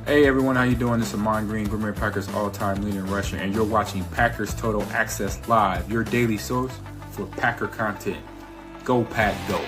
Hey everyone, how you doing? This is Amon Green, Green Bay Packers all-time leader in rushing, and you're watching Packers Total Access Live, your daily source for Packer content. Go Pack, go!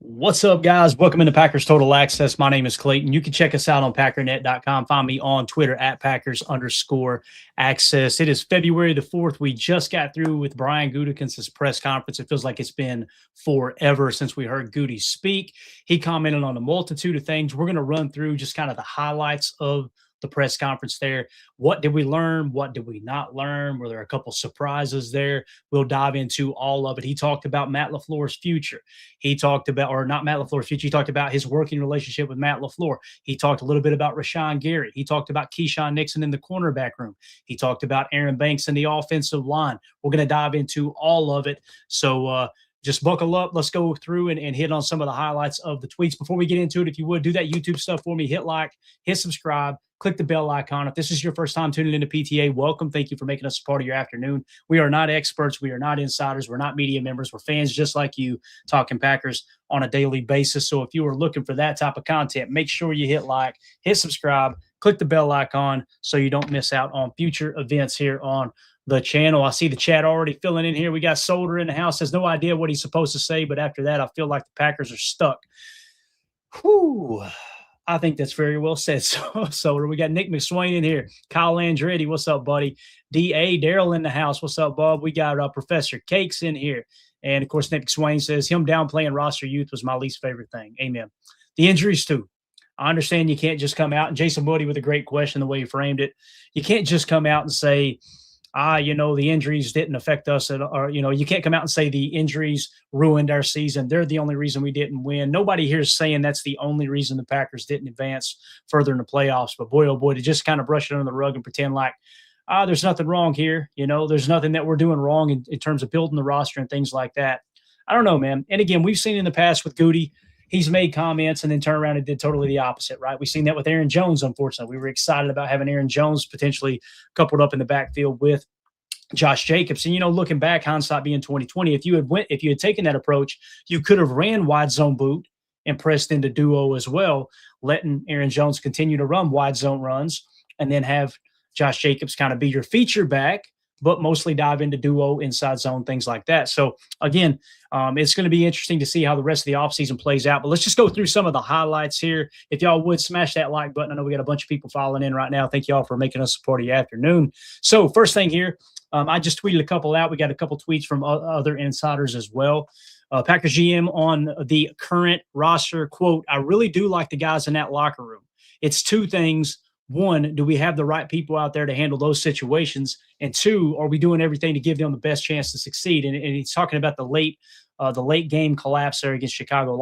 What's up, guys? Welcome into Packers Total Access. My name is Clayton. You can check us out on packernet.com. Find me on Twitter at Packers_access. It is February the 4th. We just got through with Brian Gutekunst's press conference. It feels like it's been forever since we heard Gutey speak. He commented on a multitude of things. We're going to run through just kind of the highlights of the press conference there. What did we learn? What did we not learn? Were there a couple surprises there? We'll dive into all of it. He talked about Matt LaFleur's future. He talked about, or not Matt LaFleur's future, he talked about his working relationship with Matt LaFleur. He talked a little bit about Rashawn Gary. He talked about Keyshawn Nixon in the cornerback room. He talked about Aaron Banks in the offensive line. We're going to dive into all of it. So, just buckle up. Let's go through and hit on some of the highlights of the tweets. Before we get into it, if you would, do that YouTube stuff for me. Hit like, hit subscribe, click the bell icon. If this is your first time tuning into PTA, welcome. Thank you for making us a part of your afternoon. We are not experts. We are not insiders. We're not media members. We're fans just like you, talking Packers on a daily basis. So if you are looking for that type of content, make sure you hit like, hit subscribe, click the bell icon so you don't miss out on future events here on the channel. I see the chat already filling in here. We got Solder in the house. Has no idea what he's supposed to say, but after that, I feel like the Packers are stuck. Whew. I think that's very well said, Solder. We got Nick McSwain in here. Kyle Andretti, what's up, buddy? D.A. Daryl in the house. What's up, Bob? We got Professor Cakes in here. And, of course, Nick McSwain says, him downplaying roster youth was my least favorite thing. Amen. The injuries, too. I understand you can't just come out. And Jason Woody with a great question, the way he framed it. You can't just come out and say, the injuries didn't affect us you can't come out and say the injuries ruined our season. They're the only reason we didn't win. Nobody here is saying that's the only reason the Packers didn't advance further in the playoffs. But boy, oh boy, to just kind of brush it under the rug and pretend like, there's nothing wrong here. There's nothing that we're doing wrong in terms of building the roster and things like that. I don't know, man. And again, we've seen in the past with Gutey, he's made comments and then turned around and did totally the opposite, right? We've seen that with Aaron Jones, unfortunately. We were excited about having Aaron Jones potentially coupled up in the backfield with Josh Jacobs. And, looking back, hindsight being 2020, if you had taken that approach, you could have ran wide zone boot and pressed into duo as well, letting Aaron Jones continue to run wide zone runs and then have Josh Jacobs kind of be your feature back, but mostly dive into duo, inside zone, things like that. So, again, it's going to be interesting to see how the rest of the offseason plays out. But let's just go through some of the highlights here. If y'all would smash that like button. I know we got a bunch of people following in right now. Thank y'all for making us a part of your afternoon. So, first thing here, I just tweeted a couple out. We got a couple tweets from other insiders as well. Packers GM on the current roster, quote, I really do like the guys in that locker room. It's two things. One, do we have the right people out there to handle those situations? And two, are we doing everything to give them the best chance to succeed? And he's talking about the late game collapse there against Chicago,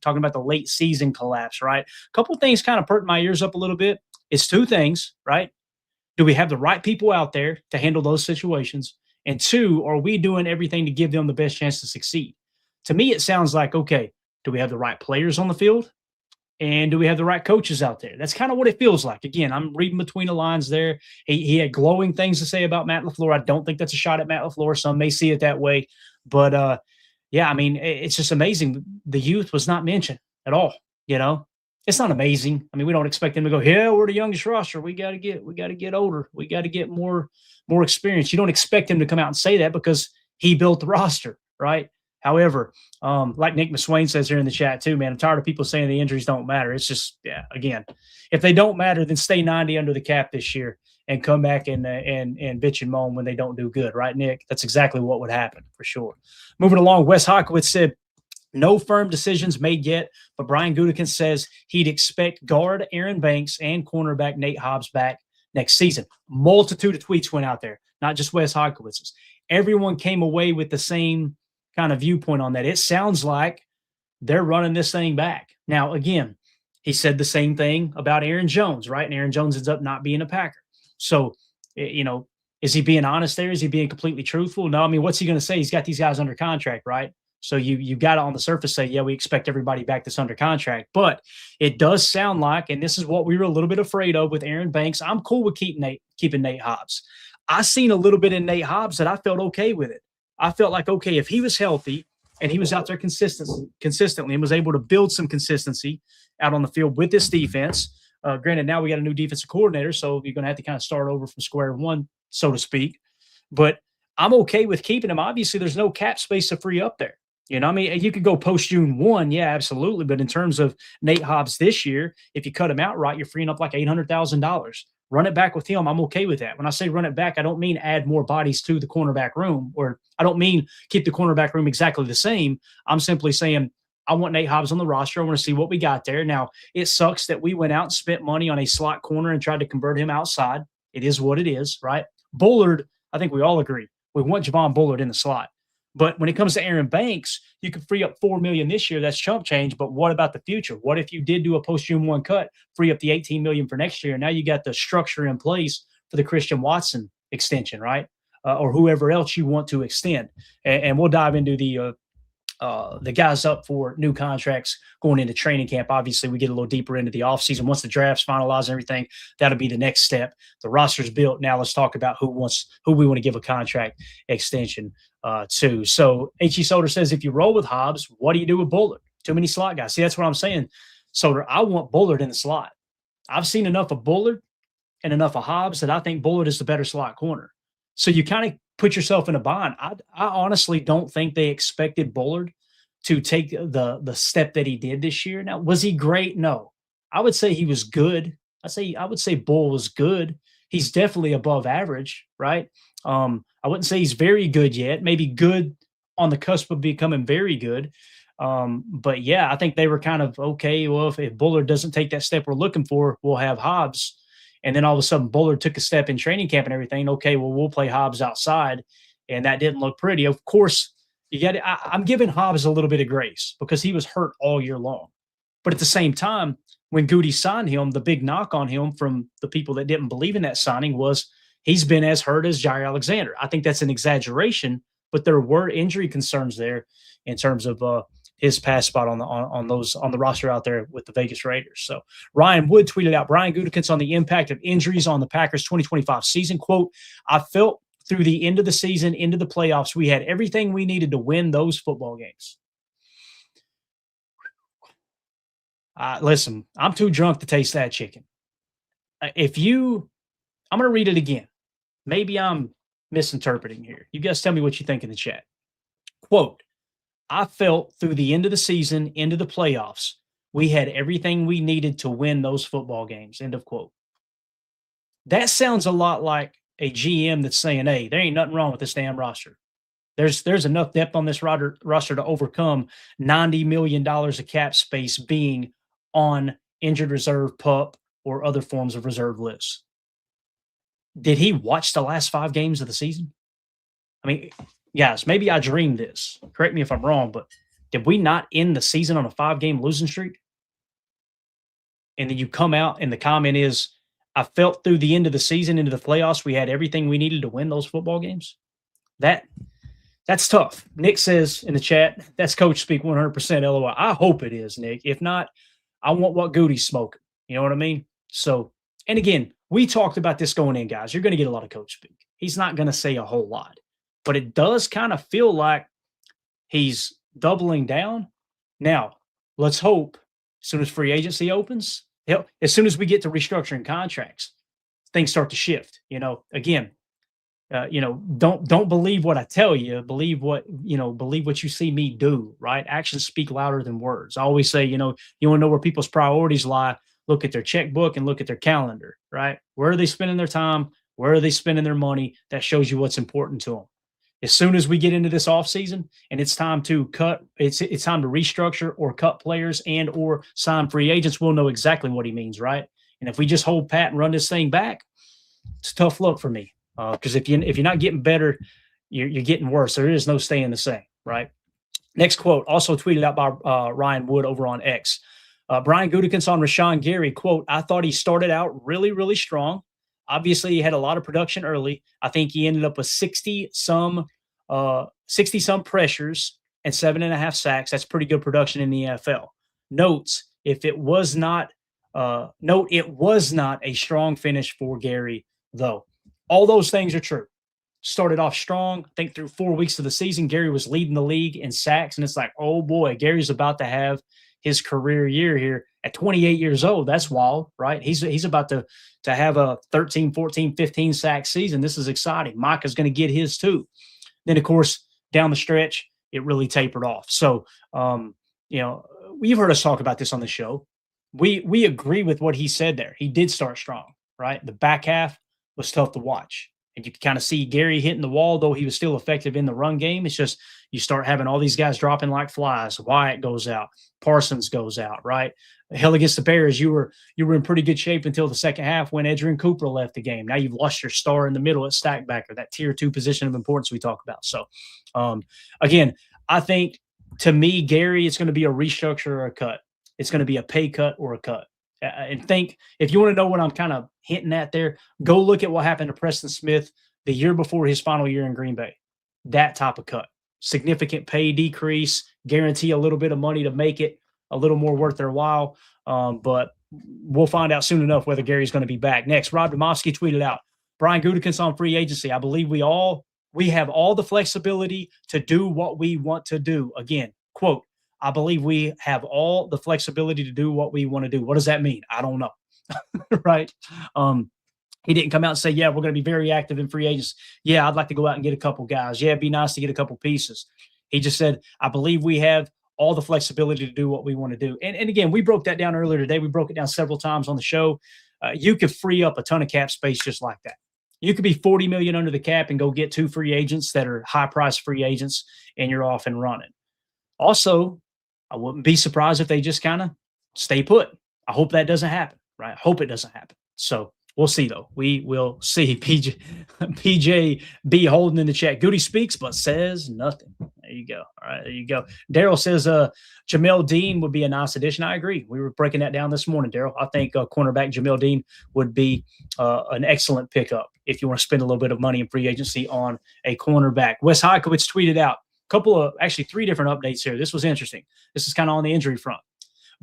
talking about the late season collapse, right? A couple of things kind of perked my ears up a little bit. It's two things, right? Do we have the right people out there to handle those situations? And two, are we doing everything to give them the best chance to succeed? To me, it sounds like, okay, do we have the right players on the field? And do we have the right coaches out there? That's kind of what it feels like. Again, I'm reading between the lines there. He had glowing things to say about Matt LaFleur. I don't think that's a shot at Matt LaFleur. Some may see it that way. But, it's just amazing. The youth was not mentioned at all, It's not amazing. I mean, we don't expect them to go, yeah, we're the youngest roster. We got to get older. We got to get more experience. You don't expect him to come out and say that because he built the roster, right? However, like Nick McSwain says here in the chat too, man, I'm tired of people saying the injuries don't matter. It's just, again, if they don't matter, then stay 90 under the cap this year and come back and bitch and moan when they don't do good, right, Nick? That's exactly what would happen for sure. Moving along, Wes Hawkowitz said, no firm decisions made yet, but Brian Gutekunst says he'd expect guard Aaron Banks and cornerback Nate Hobbs back next season. Multitude of tweets went out there, not just Wes Hawkowitz's. Everyone came away with the same kind of viewpoint on that. It sounds like they're running this thing back. Now, again, he said the same thing about Aaron Jones, right? And Aaron Jones ends up not being a Packer. So, is he being honest there? Is he being completely truthful? No, I mean, what's he going to say? He's got these guys under contract, right? So you got to on the surface say, yeah, we expect everybody back that's under contract. But it does sound like, and this is what we were a little bit afraid of with Aaron Banks. I'm cool with keeping Nate Hobbs. I seen a little bit in Nate Hobbs that I felt okay with it. I felt like, okay, if he was healthy and he was out there consistently and was able to build some consistency out on the field with this defense. Granted, now we got a new defensive coordinator, so you're going to have to kind of start over from square one, so to speak. But I'm okay with keeping him. Obviously, there's no cap space to free up there. You know, I mean, you could go post June 1. Yeah, absolutely. But in terms of Nate Hobbs this year, if you cut him out right, you're freeing up like $800,000. Run it back with him. I'm okay with that. When I say run it back, I don't mean add more bodies to the cornerback room, or I don't mean keep the cornerback room exactly the same. I'm simply saying I want Nate Hobbs on the roster. I want to see what we got there. Now, it sucks that we went out and spent money on a slot corner and tried to convert him outside. It is what it is, right? Bullard, I think we all agree. We want Javon Bullard in the slot. But when it comes to Aaron Banks, you could free up $4 million this year. That's chump change. But what about the future? What if you did do a post June 1 cut, free up the $18 million for next year? Now you got the structure in place for the Christian Watson extension, right? Or whoever else you want to extend. And we'll dive into the guys up for new contracts going into training camp. Obviously, we get a little deeper into the offseason. Once the draft's finalized and everything, that'll be the next step. The roster's built. Now let's talk about who we want to give a contract extension to. So H.E. Soder says, if you roll with Hobbs, what do you do with Bullard? Too many slot guys. See, that's what I'm saying, Soder. I want Bullard in the slot. I've seen enough of Bullard and enough of Hobbs that I think Bullard is the better slot corner. So you kind of put yourself in a bind. I honestly don't think they expected Bullard to take the step that he did this year. Now, was he great? No. I would say he was good. I would say Bull was good. He's definitely above average, right? I wouldn't say he's very good yet. Maybe good on the cusp of becoming very good. But yeah, I think they were kind of, okay, well, if Bullard doesn't take that step we're looking for, we'll have Hobbs. And then all of a sudden Bullard took a step in training camp and everything. Okay, well, we'll play Hobbs outside. And that didn't look pretty. Of course, I'm giving Hobbs a little bit of grace because he was hurt all year long. But at the same time, when Gutey signed him, the big knock on him from the people that didn't believe in that signing was he's been as hurt as Jair Alexander. I think that's an exaggeration, but there were injury concerns there in terms of his pass spot on the roster out there with the Vegas Raiders. So Ryan Wood tweeted out Brian Gutekunst on the impact of injuries on the Packers 2025 season. Quote, I felt through the end of the season, into the playoffs, we had everything we needed to win those football games. Listen, I'm too drunk to taste that chicken. I'm going to read it again. Maybe I'm misinterpreting here. You guys tell me what you think in the chat. Quote, I felt through the end of the season, into the playoffs, we had everything we needed to win those football games. End of quote. That sounds a lot like a GM that's saying, hey, there ain't nothing wrong with this damn roster. There's enough depth on this roster to overcome $90 million of cap space being on injured reserve, PUP, or other forms of reserve lists. Did he watch the last 5 games of the season? I mean, guys, maybe I dreamed this. Correct me if I'm wrong, but did we not end the season on a 5-game losing streak? And then you come out and the comment is, I felt through the end of the season, into the playoffs, we had everything we needed to win those football games. That's tough. Nick says in the chat, that's coach speak 100% LOI. I hope it is, Nick. If not, I want what Gutey's smoking. You know what I mean? So, and again, we talked about this going in, guys. You're going to get a lot of coach speak. He's not going to say a whole lot. But it does kind of feel like he's doubling down. Now, let's hope as soon as free agency opens, as soon as we get to restructuring contracts, things start to shift. Again, don't believe what I tell you. Believe what you see me do, right? Actions speak louder than words. I always say, you want to know where people's priorities lie, look at their checkbook and look at their calendar, right? Where are they spending their time? Where are they spending their money? That shows you what's important to them. As soon as we get into this offseason and it's time to cut, it's time to restructure or cut players and or sign free agents, we'll know exactly what he means, right? And if we just hold pat and run this thing back, it's a tough look for me. Because if you're not getting better, you're getting worse. There is no staying the same, right? Next quote, also tweeted out by Ryan Wood over on X. Brian Gutekunst on Rashawn Gary, quote, I thought he started out really, really strong. Obviously, he had a lot of production early. I think he ended up with 60-some pressures and 7.5 sacks. That's pretty good production in the NFL. Note it was not a strong finish for Gary, though. All those things are true. Started off strong. I think through 4 weeks of the season, Gary was leading the league in sacks, and it's like, oh boy, Gary's about to have his career year here at 28 years old. That's wild, right? He's about to have a 13, 14, 15 sack season. This is exciting. Micah's going to get his too. Then, of course, down the stretch, it really tapered off. So, you've heard us talk about this on the show. We agree with what he said there. He did start strong, right? The back half was tough to watch. And you can kind of see Gary hitting the wall, though he was still effective in the run game. It's just you start having all these guys dropping like flies. Wyatt goes out. Parsons goes out, right? Hell, against the Bears, you were in pretty good shape until the second half when Edgerrin Cooper left the game. Now you've lost your star in the middle at stackbacker, that tier 2 position of importance we talk about. So, again, I think to me, Gary, it's going to be a restructure or a cut. It's going to be a pay cut or a cut. And think, if you want to know what I'm kind of hinting at there, go look at what happened to Preston Smith the year before his final year in Green Bay. That type of cut. Significant pay decrease, guarantee a little bit of money to make it a little more worth their while. But we'll find out soon enough whether Gary's going to be back. Next, Rob Demovsky tweeted out, Brian Gutekunst on free agency. I believe we have all the flexibility to do what we want to do. Again, quote, I believe we have all the flexibility to do what we want to do. What does that mean? I don't know. Right. He didn't come out and say, yeah, we're going to be very active in free agents. Yeah, I'd like to go out and get a couple guys. Yeah, it'd be nice to get a couple pieces. He just said, I believe we have all the flexibility to do what we want to do. And again, we broke that down earlier today. We broke it down several times on the show. You could free up a ton of cap space just like that. You could be $40 million under the cap and go get 2 free agents that are high-priced free agents, and you're off and running. Also, I wouldn't be surprised if they just kind of stay put. I hope that doesn't happen, right? I hope it doesn't happen. So we'll see, though. We will see. PJ B holding in the chat. Gutey speaks, but says nothing. There you go. All right, there you go. Daryl says Jamel Dean would be a nice addition. I agree. We were breaking that down this morning, Daryl. I think cornerback Jamel Dean would be an excellent pickup if you want to spend a little bit of money in free agency on a cornerback. Wes Heikowitz tweeted out actually 3 different updates here. This was interesting. This is kind of on the injury front.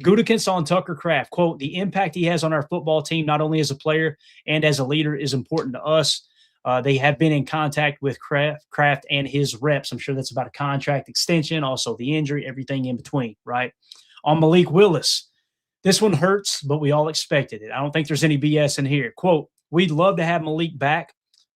Gutekunst on Tucker Kraft, quote, the impact he has on our football team, not only as a player and as a leader, is important to us. They have been in contact with Kraft and his reps. I'm sure that's about a contract extension, also the injury, everything in between, right? On Malik Willis, this one hurts, but we all expected it. I don't think there's any BS in here. Quote, we'd love to have Malik back,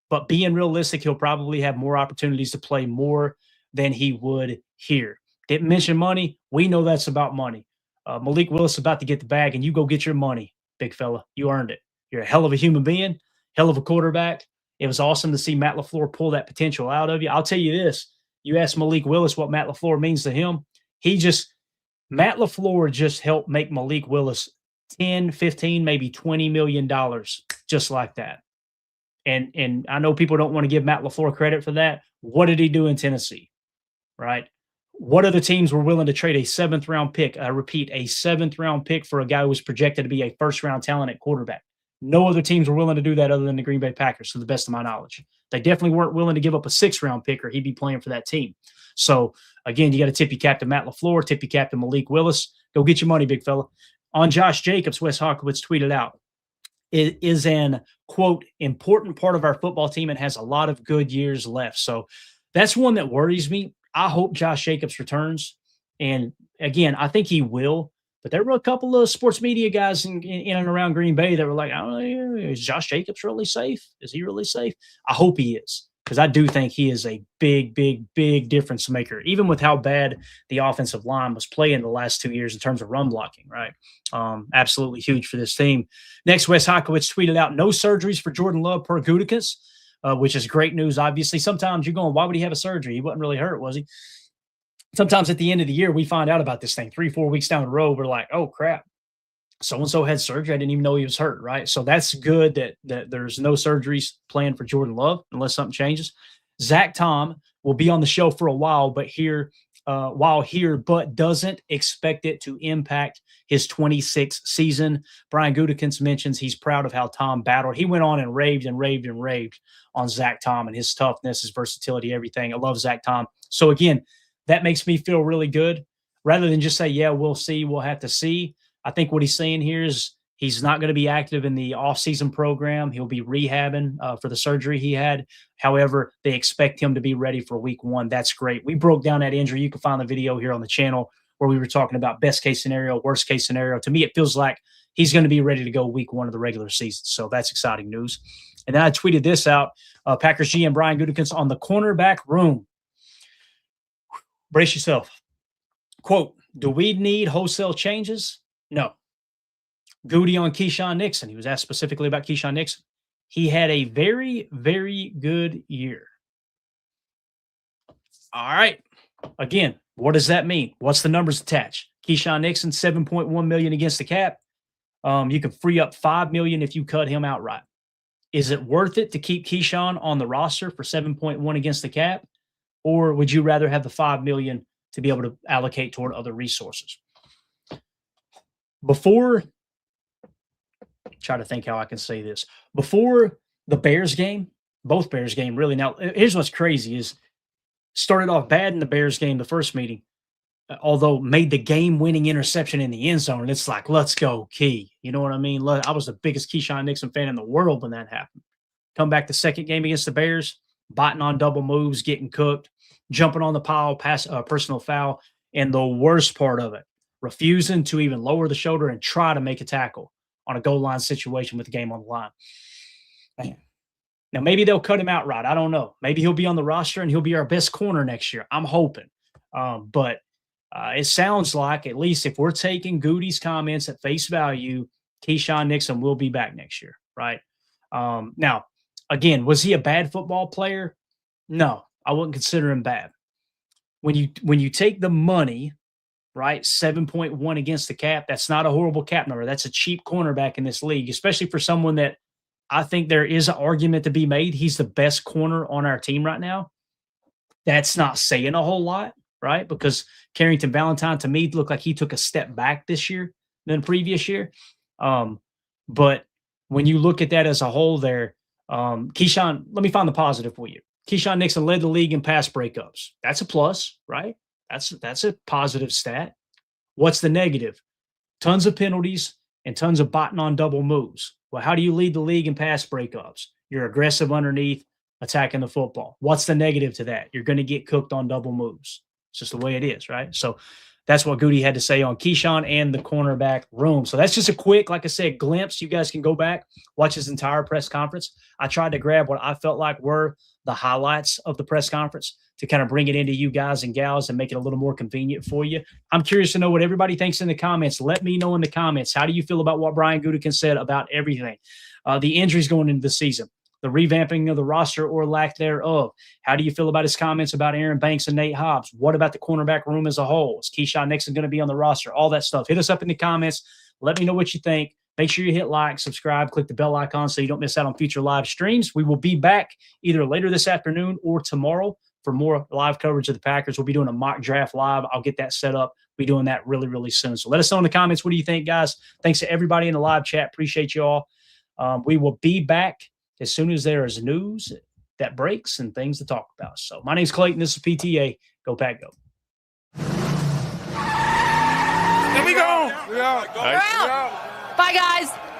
but being realistic, he'll probably have more opportunities to play more than he would here. Didn't mention money. We know that's about money. Malik Willis is about to get the bag, and you go get your money, big fella. You earned it. You're a hell of a human being, hell of a quarterback. It was awesome to see Matt LaFleur pull that potential out of you. I'll tell you this. You ask Malik Willis what Matt LaFleur means to him. Matt LaFleur just helped make Malik Willis 10, 15, maybe $20 million just like that. And I know people don't want to give Matt LaFleur credit for that. What did he do in Tennessee? Right? What other teams were willing to trade a 7th-round pick? I repeat, a 7th-round pick for a guy who was projected to be a first-round talent at quarterback. No other teams were willing to do that other than the Green Bay Packers, to the best of my knowledge. They definitely weren't willing to give up a 6th-round pick or he'd be playing for that team. So, again, you got to tip your cap to Matt LaFleur, tip your cap to Malik Willis. Go get your money, big fella. On Josh Jacobs, Wes Hawkowitz tweeted out, it is an, quote, important part of our football team and has a lot of good years left. So that's one that worries me. I hope Josh Jacobs returns. And again, I think he will. But there were a couple of sports media guys in and around Green Bay that were like, I don't know, is Josh Jacobs really safe? Is he really safe? I hope he is, because I do think he is a big, big, big difference maker, even with how bad the offensive line was playing the last 2 years in terms of run blocking, right? Absolutely huge for this team. Next, Wes Heikowitz tweeted out, no surgeries for Jordan Love per Gutekunst. Which is great news, obviously. Sometimes you're going, why would he have a surgery? He wasn't really hurt, was he? Sometimes at the end of the year, we find out about this thing 3-4 weeks down the road. We're like, oh, crap. So-and-so had surgery. I didn't even know he was hurt, right? So that's good that there's no surgeries planned for Jordan Love unless something changes. Zach Tom will be on the show for a while, but doesn't expect it to impact his 26th season. Brian Gutekunst mentions he's proud of how Tom battled. He went on and raved on Zach Tom and his toughness, his versatility, everything. I love Zach Tom. So again, that makes me feel really good. Rather than just say, yeah, we'll see, we'll have to see. I think what he's saying here is he's not going to be active in the offseason program. He'll be rehabbing for the surgery he had. However, they expect him to be ready for week 1. That's great. We broke down that injury. You can find the video here on the channel where we were talking about best case scenario, worst case scenario. To me, it feels like he's going to be ready to go week 1 of the regular season. So that's exciting news. And then I tweeted this out, Packers GM Brian Gutekunst on the cornerback room. Brace yourself. Quote, do we need wholesale changes? No. Gutey on Keyshawn Nixon. He was asked specifically about Keyshawn Nixon. He had a very, very good year. All right. Again, what does that mean? What's the numbers attached? Keyshawn Nixon, $7.1 million against the cap. You can free up $5 million if you cut him outright. Is it worth it to keep Keyshawn on the roster for 7.1 against the cap? Or would you rather have the $5 million to be able to allocate toward other resources? Try to think how I can say this. Before the Bears game, both Bears game, really. Now, here's what's crazy is started off bad in the Bears game, the first meeting, although made the game-winning interception in the end zone. And it's like, let's go, Key. You know what I mean? I was the biggest Keyshawn Nixon fan in the world when that happened. Come back the second game against the Bears, biting on double moves, getting cooked, jumping on the pile, personal foul, and the worst part of it, refusing to even lower the shoulder and try to make a tackle on a goal line situation with the game on the line. Man. Now, maybe they'll cut him outright. I don't know. Maybe he'll be on the roster and he'll be our best corner next year. I'm hoping. But it sounds like, at least if we're taking Gutey's comments at face value, Keyshawn Nixon will be back next year, right? Now, again, was he a bad football player? No, I wouldn't consider him bad. When you take the money, right, 7.1 against the cap, that's not a horrible cap number. That's a cheap cornerback in this league, especially for someone that I think there is an argument to be made. He's the best corner on our team right now. That's not saying a whole lot, right? Because Carrington Valentine, to me, looked like he took a step back this year than previous year. But when you look at that as a whole there, Keyshawn, let me find the positive for you. Keyshawn Nixon led the league in pass breakups. That's a plus, right? That's a positive stat. What's the negative? Tons of penalties and tons of botting on double moves. Well, how do you lead the league in pass breakups? You're aggressive underneath, attacking the football. What's the negative to that? You're going to get cooked on double moves. It's just the way it is, right? So that's what Gutey had to say on Keyshawn and the cornerback room. So that's just a quick, like I said, glimpse. You guys can go back, watch his entire press conference. I tried to grab what I felt like were the highlights of the press conference to kind of bring it into you guys and gals and make it a little more convenient for you. I'm curious to know what everybody thinks in the comments. Let me know in the comments. How do you feel about what Brian Gutekunst said about everything? The injuries going into the season, the revamping of the roster or lack thereof. How do you feel about his comments about Aaron Banks and Nate Hobbs? What about the cornerback room as a whole? Is Keyshawn Nixon going to be on the roster? All that stuff. Hit us up in the comments. Let me know what you think. Make sure you hit like, subscribe, click the bell icon so you don't miss out on future live streams. We will be back either later this afternoon or tomorrow for more live coverage of the Packers. We'll be doing a mock draft live. I'll get that set up. We'll be doing that really, really soon. So let us know in the comments. What do you think, guys? Thanks to everybody in the live chat. Appreciate you all. We will be back as soon as there is news that breaks and things to talk about. So my name's Clayton. This is PTA. Go Pack Go. Here we go. We're out. Bye, guys.